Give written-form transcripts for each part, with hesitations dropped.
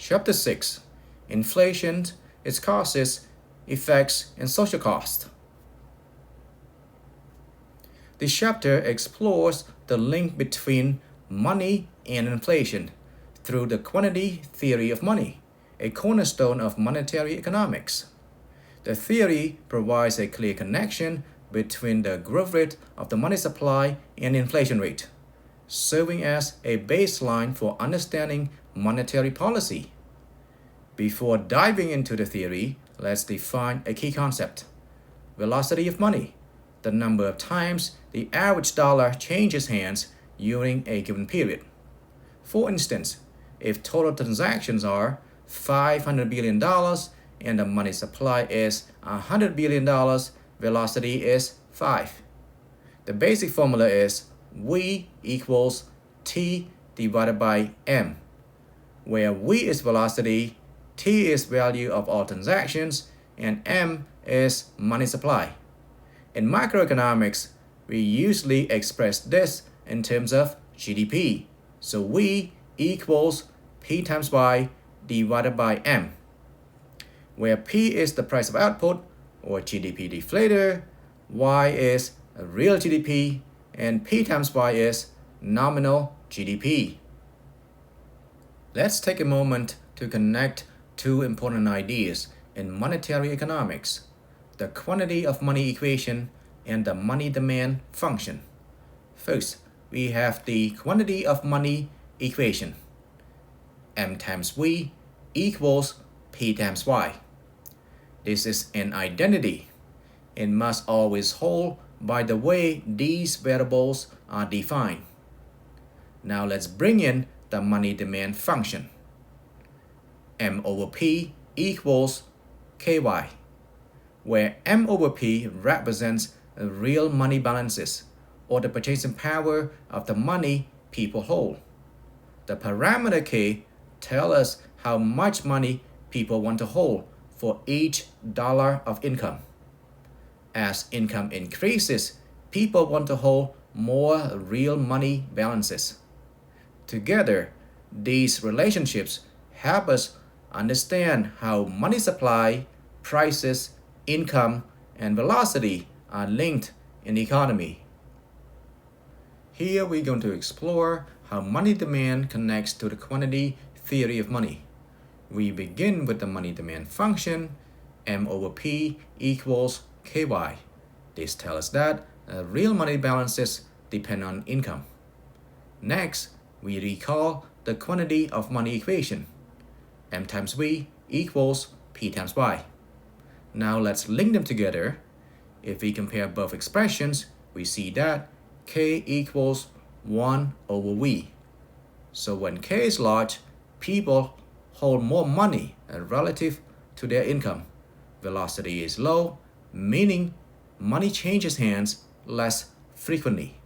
Chapter 6. Inflation, its causes, effects, and social cost. This chapter explores the link between money and inflation through the quantity theory of money, a cornerstone of monetary economics. The theory provides a clear connection between the growth rate of the money supply and inflation rate, serving as a baseline for understanding monetary policy. Before diving into the theory, let's define a key concept: velocity of money, the number of times the average dollar changes hands during a given period. For instance, if total transactions are $500 billion and the money supply is $100 billion, velocity is 5. The basic formula is V equals T divided by M, where V is velocity, T is value of all transactions, and M is money supply. In macroeconomics, we usually express this in terms of GDP. So V equals P times Y divided by M, where P is the price of output or GDP deflator, Y is real GDP, and P times Y is nominal GDP. Let's take a moment to connect two important ideas in monetary economics: the quantity of money equation and the money demand function. First, we have the quantity of money equation. M times V equals P times Y. This is an identity. It must always hold by the way these variables are defined. Now let's bring in the money demand function. M over P equals KY, where M over P represents real money balances, or the purchasing power of the money people hold. The parameter K tells us how much money people want to hold for each dollar of income. As income increases, people want to hold more real money balances. Together, these relationships help us understand how money supply, prices, income, and velocity are linked in the economy. Here we're going to explore how money demand connects to the quantity theory of money. We begin with the money demand function, M over P equals KY. This tells us that real money balances depend on income. Next, we recall the quantity of money equation. M times V equals P times Y. Now let's link them together. If we compare both expressions, we see that K equals 1 over V. So when K is large, people hold more money relative to their income. Velocity is low, meaning money changes hands less frequently.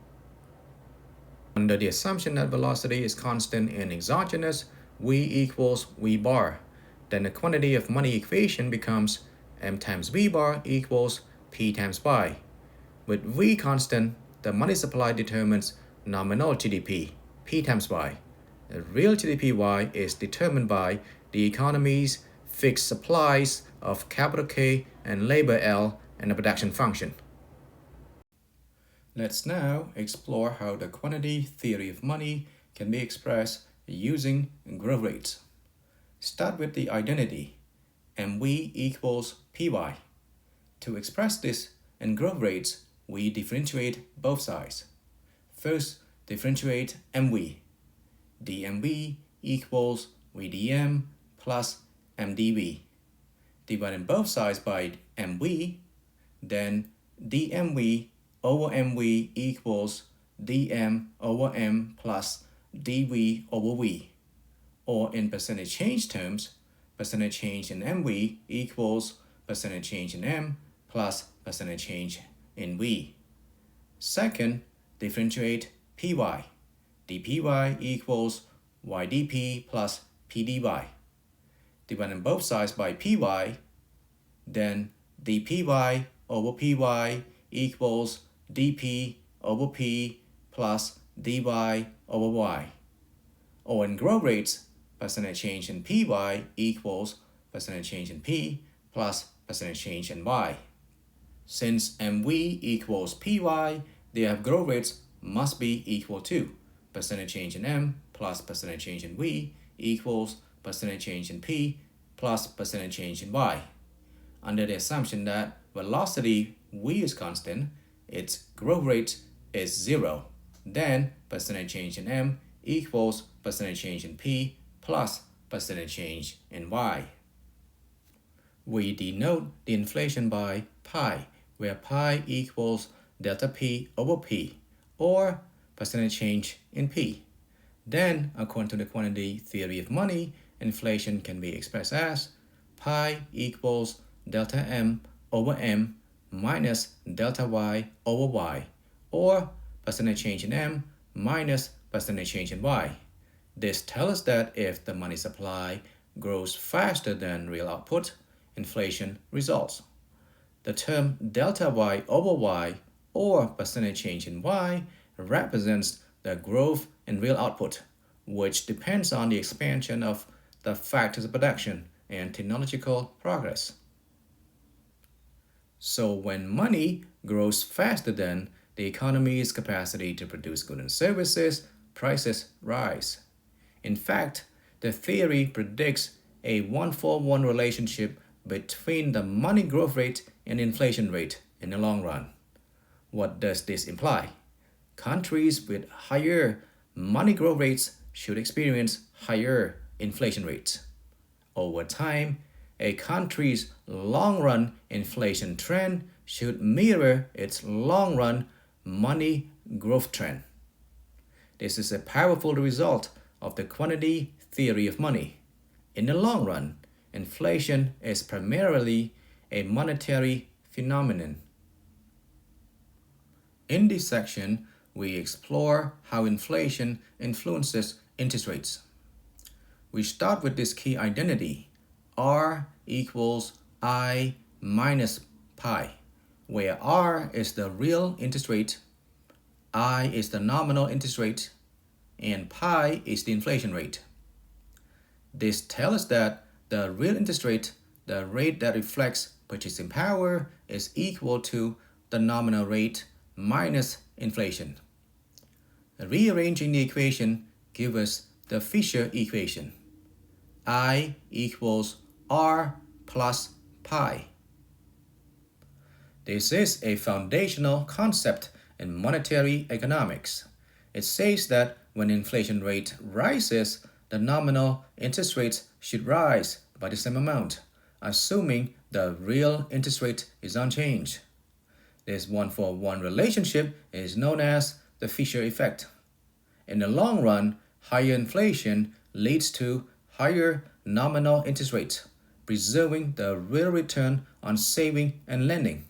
Under the assumption that velocity is constant and exogenous, V equals V bar, then the quantity of money equation becomes M times V bar equals P times Y. With V constant, the money supply determines nominal GDP, P times Y. The real GDP Y is determined by the economy's fixed supplies of capital K and labor L and the production function. Let's now explore how the quantity theory of money can be expressed using growth rates. Start with the identity, MV equals PY. To express this in growth rates, we differentiate both sides. First, differentiate MV. DMV equals VDM plus MDV. Dividing both sides by MV, then DMV over MV equals DM over M plus DV over V. Or in percentage change terms, percentage change in MV equals percentage change in M plus percentage change in V. Second, differentiate PY. dPy equals YDP plus PDY. Dividing both sides by PY, then dPy over PY equals dP over P plus dy over y. Or in growth rates, percentage change in PY equals percentage change in P plus percentage change in Y. Since MV equals PY, their growth rates must be equal to percentage change in M plus percentage change in V equals percentage change in P plus percentage change in Y. Under the assumption that velocity V is constant, its growth rate is 0. Then percentage change in M equals percentage change in P plus percentage change in Y. We denote the inflation by pi, where pi equals delta P over P, or percentage change in P. Then, according to the quantity theory of money, inflation can be expressed as pi equals delta M over M minus delta Y over Y, or percentage change in M minus percentage change in Y. This tells us that if the money supply grows faster than real output, inflation results. The term delta Y over Y, or percentage change in Y, represents the growth in real output, which depends on the expansion of the factors of production and technological progress. So when money grows faster than the economy's capacity to produce goods and services, prices rise. In fact, the theory predicts a 1-for-1 relationship between the money growth rate and inflation rate in the long run. What does this imply? Countries with higher money growth rates should experience higher inflation rates. Over time, a country's long-run inflation trend should mirror its long-run money growth trend. This is a powerful result of the quantity theory of money. In the long run, inflation is primarily a monetary phenomenon. In this section, we explore how inflation influences interest rates. We start with this key identity, R equals I minus pi, where R is the real interest rate, I is the nominal interest rate, and pi is the inflation rate. This tells us that the real interest rate, the rate that reflects purchasing power, is equal to the nominal rate minus inflation. Rearranging the equation gives us the Fisher equation. I equals R plus pi. This is a foundational concept in monetary economics. It says that when inflation rate rises, the nominal interest rate should rise by the same amount, assuming the real interest rate is unchanged. This 1-for-1 relationship is known as the Fisher effect. In the long run, higher inflation leads to higher nominal interest rates, preserving the real return on saving and lending.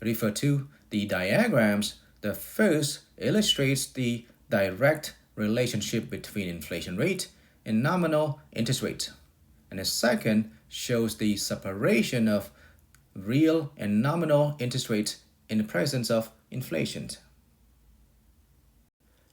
Refer to the diagrams. The first illustrates the direct relationship between inflation rate and nominal interest rate, and the second shows the separation of real and nominal interest rates in the presence of inflation.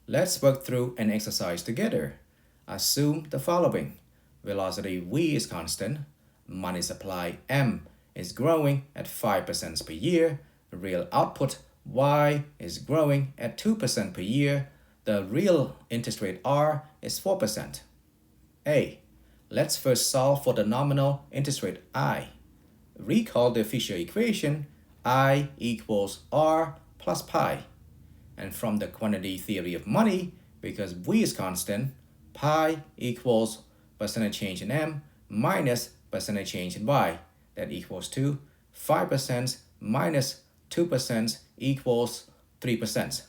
Let's work through an exercise together. Assume the following. Velocity V is constant, money supply M is growing at 5% per year, real output Y is growing at 2% per year, the real interest rate R is 4%. A. Let's first solve for the nominal interest rate I. Recall the Fisher equation, I equals R plus pi. And from the quantity theory of money, because V is constant, pi equals percentage change in M minus percentage change in Y. That equals to 5% minus 2% equals 3%.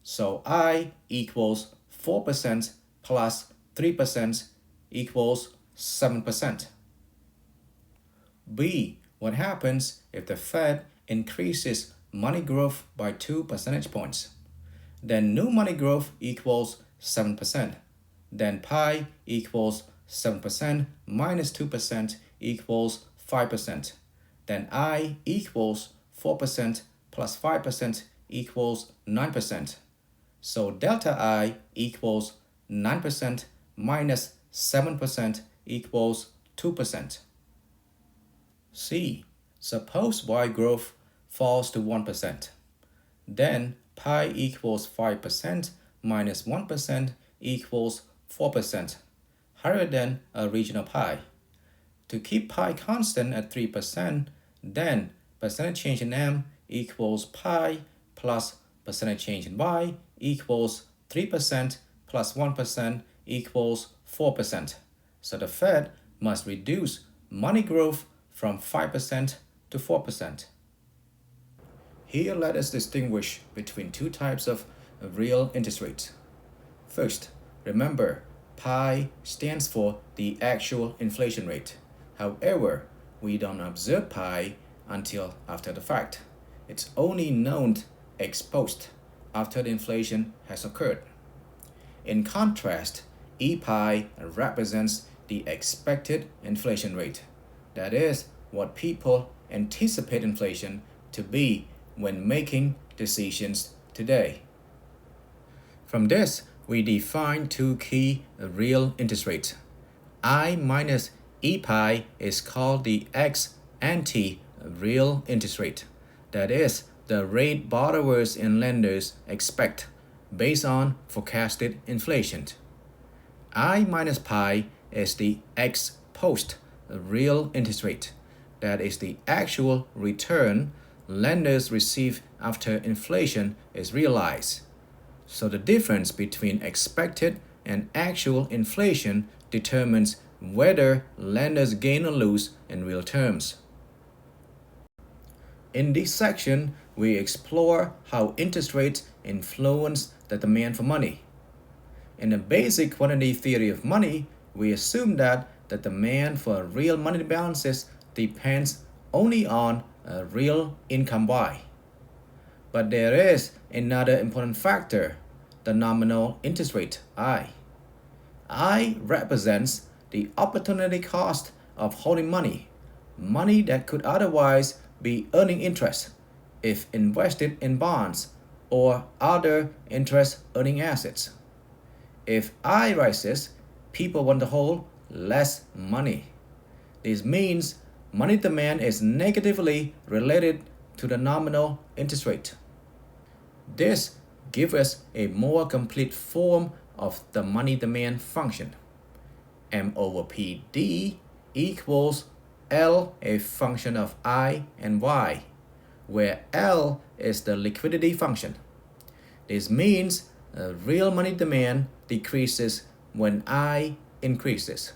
So I equals 4% plus 3% equals 7%. B. What happens if the Fed increases money growth by 2 percentage points? Then new money growth equals 7%. Then pi equals 7% minus 2% equals 5%. Then I equals 4% plus 5% equals 9%. So delta I equals 9% minus 7% equals 2%. C. Suppose y growth falls to 1%. Then pi equals 5% minus 1% equals 4%, higher than a regional pi. To keep pi constant at 3%, then percentage change in m equals pi plus percentage change in y equals 3% plus 1% equals 4%. So the Fed must reduce money growth from 5% to 4%. Here let us distinguish between two types of real interest rates. First, remember, pi stands for the actual inflation rate. However, we don't observe pi until after the fact. It's only known ex post, after the inflation has occurred. In contrast, E pi represents the expected inflation rate. That is what people anticipate inflation to be when making decisions today. From this, we define two key real interest rates. I minus E pi is called the ex-ante real interest rate. That is the rate borrowers and lenders expect based on forecasted inflation. I minus pi is the ex post real interest rate. That is the actual return lenders receive after inflation is realized. So the difference between expected and actual inflation determines whether lenders gain or lose in real terms. In this section, we explore how interest rates influence the demand for money. In the basic quantity theory of money, we assume that the demand for real money balances depends only on real income Y. But there is another important factor, the nominal interest rate I. I represents the opportunity cost of holding money that could otherwise be earning interest if invested in bonds or other interest-earning assets. If I rises, people want to hold less money. This means money demand is negatively related to the nominal interest rate. This gives us a more complete form of the money demand function. M over PD equals L, a function of I and Y, where L is the liquidity function. This means real money demand decreases when I increases,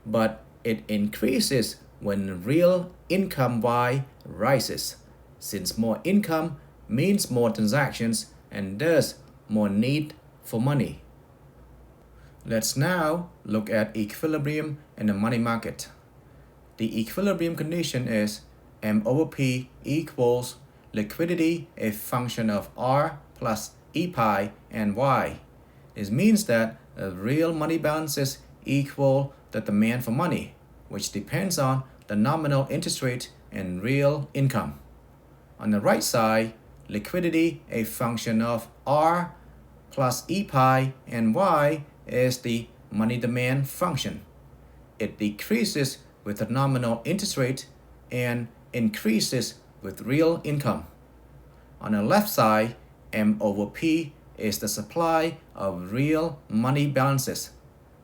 but it increases when real income Y rises, since more income means more transactions and thus more need for money. Let's now look at equilibrium in the money market. The equilibrium condition is M over P equals liquidity, a function of R plus E pi and Y. This means that real money balances equal the demand for money, which depends on the nominal interest rate and real income. On the right side, liquidity, a function of R plus E pi and Y, is the money demand function. It decreases with the nominal interest rate and increases with real income. On the left side, M over P is the supply of real money balances.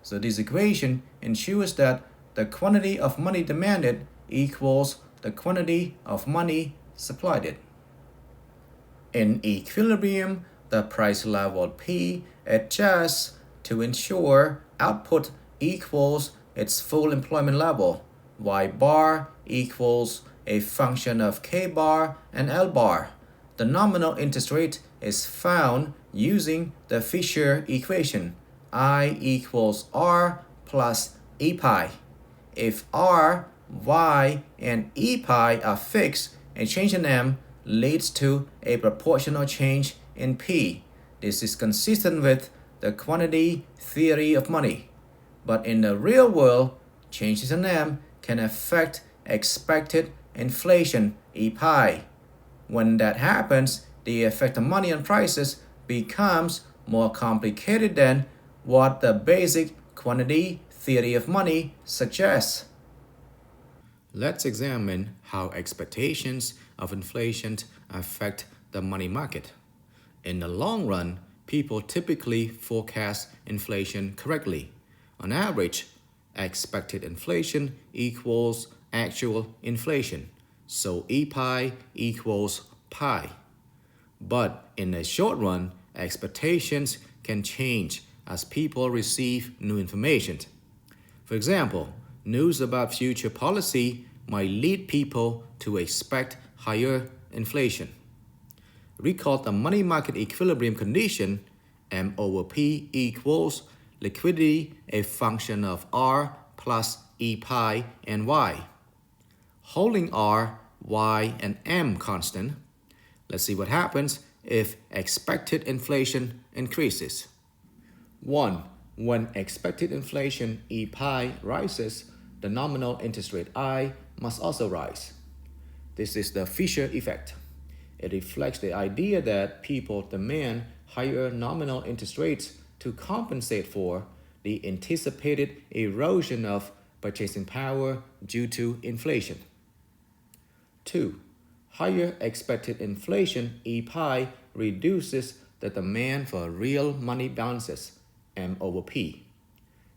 So this equation ensures that the quantity of money demanded equals the quantity of money supplied. In equilibrium, the price level P adjusts to ensure output equals its full employment level. Y bar equals a function of K bar and L bar. The nominal interest rate is found using the Fisher equation. I equals R plus E pi. If R, Y, and E pi are fixed, a change in M leads to a proportional change in P. This is consistent with the quantity theory of money. But in the real world, changes in M can affect expected inflation E pi. When that happens, the effect of money on prices becomes more complicated than what the basic quantity theory of money suggests. Let's examine how expectations of inflation affect the money market. In the long run, people typically forecast inflation correctly. On average, expected inflation equals actual inflation, so E pi equals pi. But in the short run, expectations can change as people receive new information. For example, news about future policy might lead people to expect higher inflation. Recall the money market equilibrium condition, M over P equals liquidity, a function of R plus E pi and Y. Holding R, Y, and M constant, let's see what happens if expected inflation increases. 1. When expected inflation E pi rises, the nominal interest rate I must also rise. This is the Fisher effect. It reflects the idea that people demand higher nominal interest rates to compensate for the anticipated erosion of purchasing power due to inflation. 2. Higher expected inflation E pi reduces the demand for real money balances, M over P.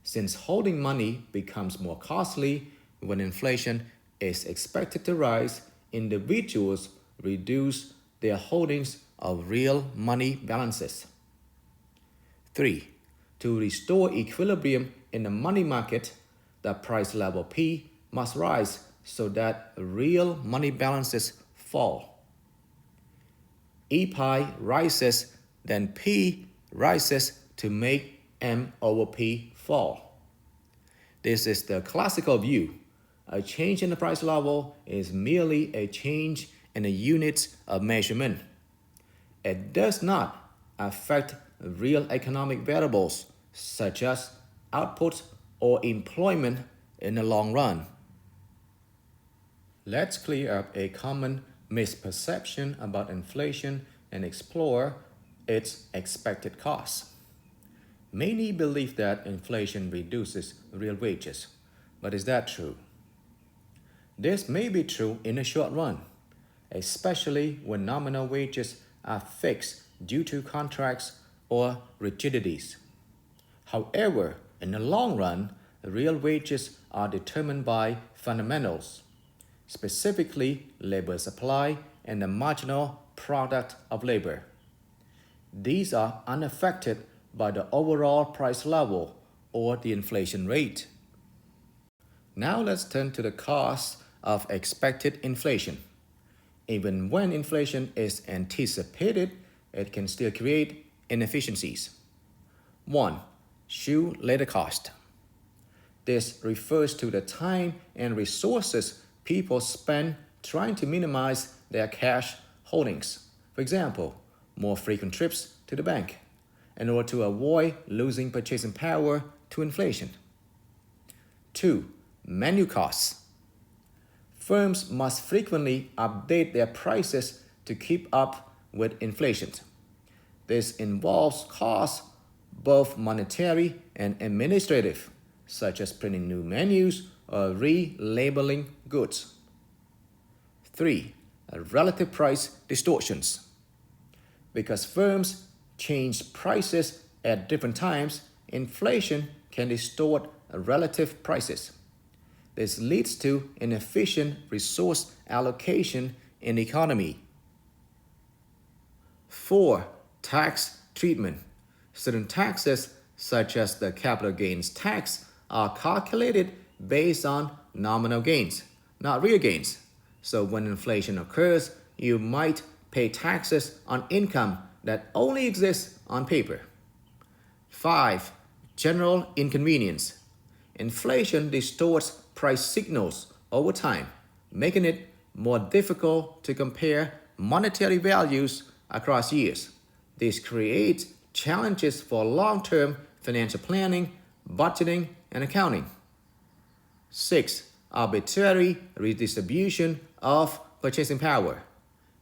Since holding money becomes more costly when inflation is expected to rise, individuals reduce their holdings of real money balances. 3. To restore equilibrium in the money market, the price level P must rise so that real money balances fall. E pi rises, then P rises to make M over P fall. This is the classical view. A change in the price level is merely a change in the units of measurement. It does not affect real economic variables such as output or employment in the long run. Let's clear up a common misperception about inflation and explore its expected costs. Many believe that inflation reduces real wages, but is that true? This may be true in the short run, especially when nominal wages are fixed due to contracts or rigidities. However, in the long run, real wages are determined by fundamentals, specifically labor supply and the marginal product of labor. These are unaffected by the overall price level or the inflation rate. Now let's turn to the cost of expected inflation. Even when inflation is anticipated, it can still create inefficiencies. 1. Shoe leather cost. This refers to the time and resources people spend trying to minimize their cash holdings. For example, more frequent trips to the bank in order to avoid losing purchasing power to inflation. 2. Menu costs. Firms must frequently update their prices to keep up with inflation. This involves costs, both monetary and administrative, such as printing new menus or relabeling goods. 3. Relative price distortions. Because firms change prices at different times, inflation can distort relative prices. This leads to inefficient resource allocation in the economy. 4. Tax treatment. Certain taxes, such as the capital gains tax, are calculated based on nominal gains, not real gains. So when inflation occurs, you might pay taxes on income that only exists on paper. 5. General inconvenience. Inflation distorts price signals over time, making it more difficult to compare monetary values across years. This creates challenges for long-term financial planning, budgeting, and accounting. 6. Arbitrary redistribution of purchasing power.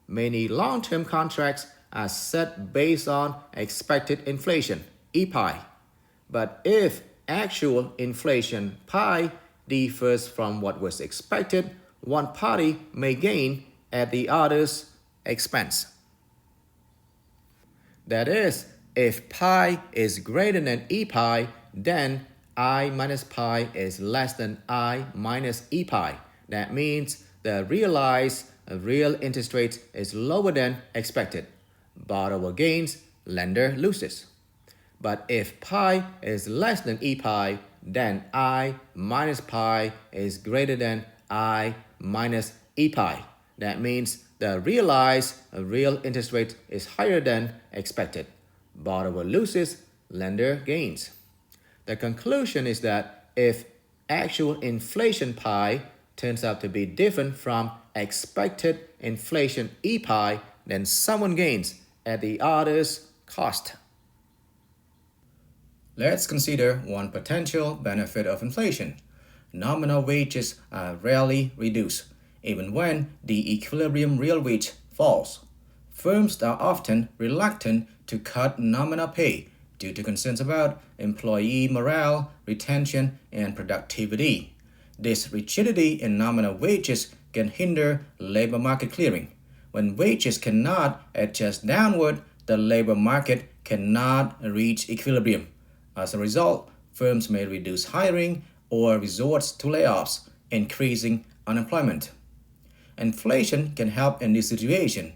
Many long-term contracts are set based on expected inflation, E pi. But if actual inflation pie differs from what was expected, one party may gain at the other's expense. That is, if pi is greater than e pi, then I minus pi is less than I minus e pi. That means the realized real interest rate is lower than expected. Borrower gains, lender loses. But if pi is less than e pi, then I minus pi is greater than I minus e pi. That means the realized real interest rate is higher than expected. Borrower loses, lender gains. The conclusion is that if actual inflation pi turns out to be different from expected inflation e pi, then someone gains at the other's cost. Let's consider one potential benefit of inflation. Nominal wages are rarely reduced, even when the equilibrium real wage falls. Firms are often reluctant to cut nominal pay due to concerns about employee morale, retention, and productivity. This rigidity in nominal wages can hinder labor market clearing. When wages cannot adjust downward, the labor market cannot reach equilibrium. As a result, firms may reduce hiring or resort to layoffs, increasing unemployment. Inflation can help in this situation.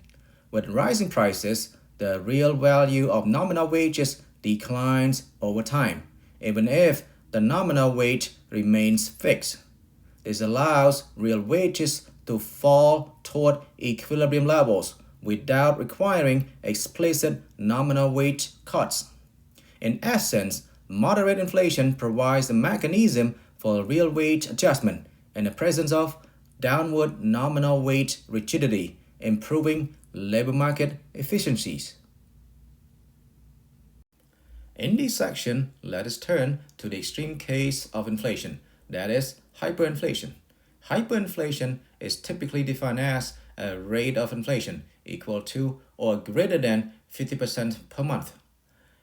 With rising prices, the real value of nominal wages declines over time, even if the nominal wage remains fixed. This allows real wages to fall toward equilibrium levels without requiring explicit nominal wage cuts. In essence, moderate inflation provides a mechanism for real wage adjustment in the presence of downward nominal wage rigidity, improving labor market efficiencies. In this section, let us turn to the extreme case of inflation, that is, hyperinflation. Hyperinflation is typically defined as a rate of inflation equal to or greater than 50% per month.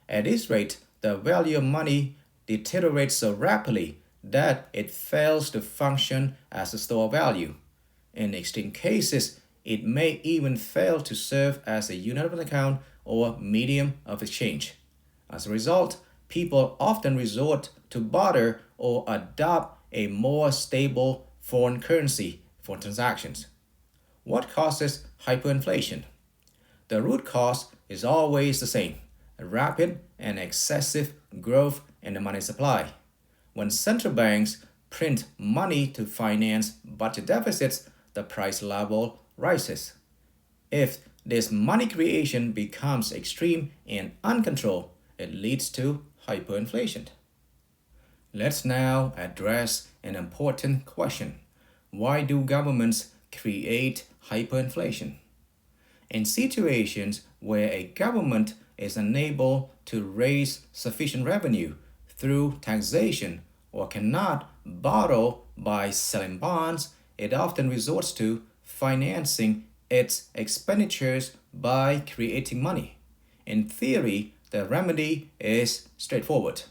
At this rate, the value of money deteriorates so rapidly that it fails to function as a store of value. In extreme cases, it may even fail to serve as a unit of account or medium of exchange. As a result, people often resort to barter or adopt a more stable foreign currency for transactions. What causes hyperinflation? The root cause is always the same: rapid and excessive growth in the money supply. When central banks print money to finance budget deficits, the price level rises. If this money creation becomes extreme and uncontrolled, it leads to hyperinflation. Let's now address an important question. Why do governments create hyperinflation? In situations where a government is unable to raise sufficient revenue through taxation or cannot borrow by selling bonds, it often resorts to financing its expenditures by creating money. In theory, the remedy is straightforward.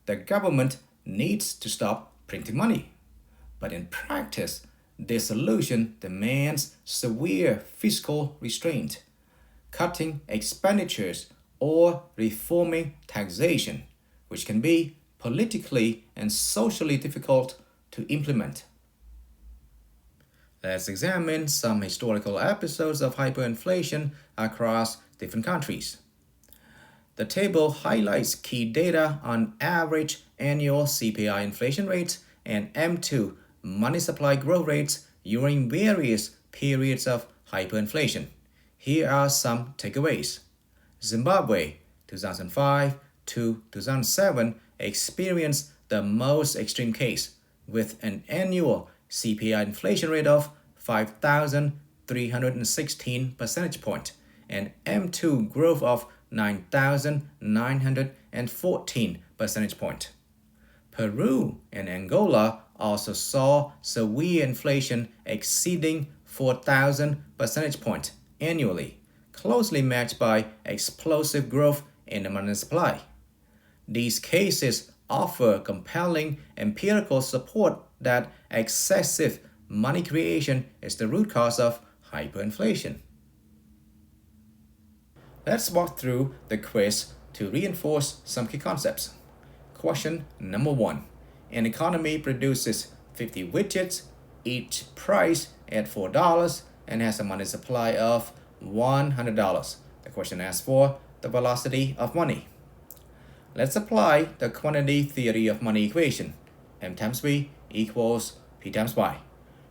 The government needs to stop printing money. But in practice, this solution demands severe fiscal restraint, cutting expenditures or reforming taxation, which can be politically and socially difficult to implement. Let's examine some historical episodes of hyperinflation across different countries. The table highlights key data on average annual CPI inflation rates and M2 money supply growth rates during various periods of hyperinflation. Here are some takeaways. Zimbabwe, 2005 to 2007, experienced the most extreme case, with an annual CPI inflation rate of 5,316 percentage points and M2 growth of 9,914 percentage points. Peru and Angola also saw severe inflation exceeding 4,000 percentage points annually, closely matched by explosive growth in the money supply. These cases offer compelling empirical support that excessive money creation is the root cause of hyperinflation. Let's walk through the quiz to reinforce some key concepts. Question number 1. An economy produces 50 widgets, each priced at $4, and has a money supply of $100. The question asks for the velocity of money. Let's apply the quantity theory of money equation. M times V equals P times Y.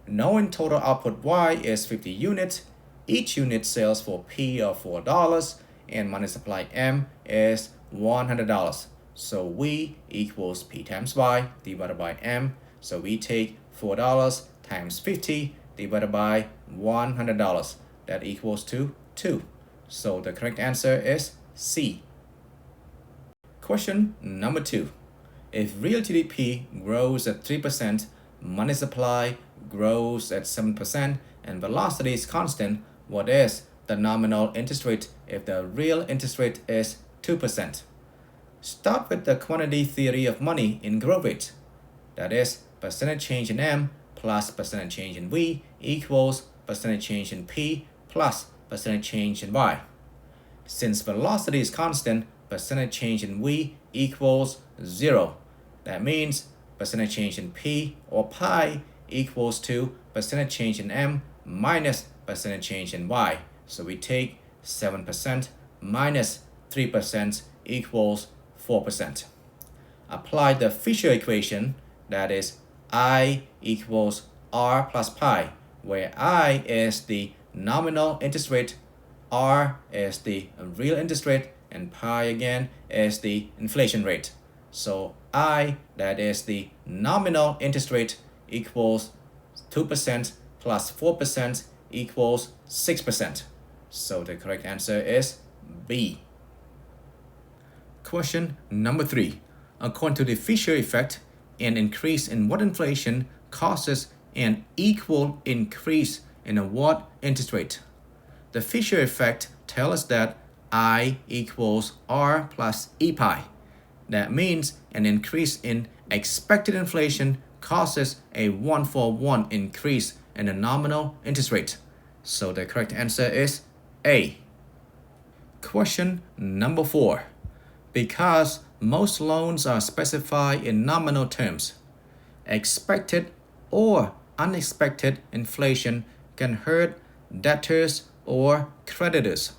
Knowing total output Y is 50 units, each unit sells for P of $4, and money supply M is $100. So V equals P times Y divided by M. So we take $4 times 50 divided by $100. That equals to 2. So the correct answer is C. Question number 2. If real GDP grows at 3%, money supply grows at 7%, and velocity is constant, what is the nominal interest rate if the real interest rate is 2%? Start with the quantity theory of money in growth rate. That is, percentage change in M plus percentage change in V equals percentage change in P plus percentage change in Y. Since velocity is constant, percentage change in V equals 0. That means percentage change in P or pi equals to percentage change in M minus percentage change in Y. So we take 7% minus 3% equals 4%. Apply the Fisher equation, that is I equals R plus pi, where I is the nominal interest rate, R is the real interest rate, and pi again is the inflation rate. So I, that is the nominal interest rate, equals 2% plus 4% equals 6%. So the correct answer is B. Question number 3. According to the Fisher effect, an increase in what inflation causes an equal increase in a what interest rate? The Fisher effect tells us that I equals R plus E pi. That means an increase in expected inflation causes a 1-for-1 increase in the nominal interest rate. So the correct answer is A. Question number 4. Because most loans are specified in nominal terms, expected or unexpected inflation can hurt debtors or creditors.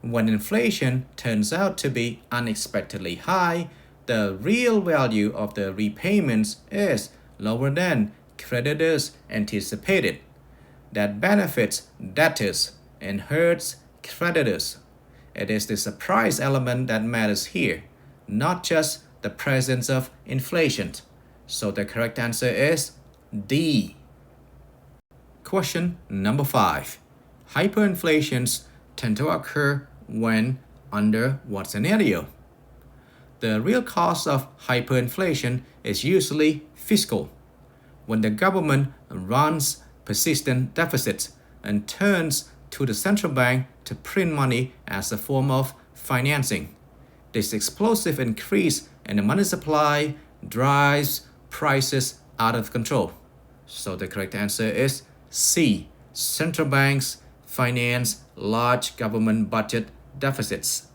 When inflation turns out to be unexpectedly high, the real value of the repayments is lower than creditors anticipated. That benefits debtors and hurts creditors. It is the surprise element that matters here, not just the presence of inflation. So the correct answer is D. Question number 5. Hyperinflations tend to occur when under what scenario? The real cause of hyperinflation is usually fiscal, when the government runs persistent deficits and turns to the central bank to print money as a form of financing. This explosive increase in the money supply drives prices out of control. So the correct answer is C. Central banks finance large government budget deficits.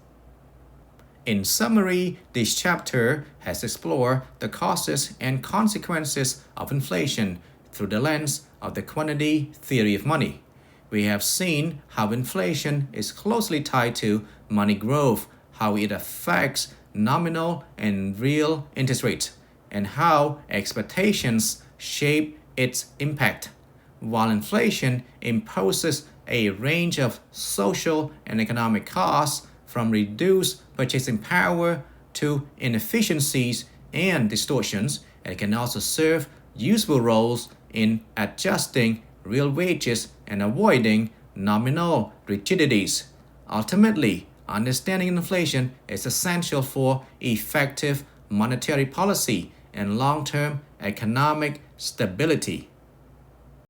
In summary, this chapter has explored the causes and consequences of inflation through the lens of the quantity theory of money. We have seen how inflation is closely tied to money growth, how it affects nominal and real interest rates, and how expectations shape its impact. While inflation imposes a range of social and economic costs, from reduced purchasing power to inefficiencies and distortions, it can also serve useful roles in adjusting real wages and avoiding nominal rigidities. Ultimately, understanding inflation is essential for effective monetary policy and long-term economic stability.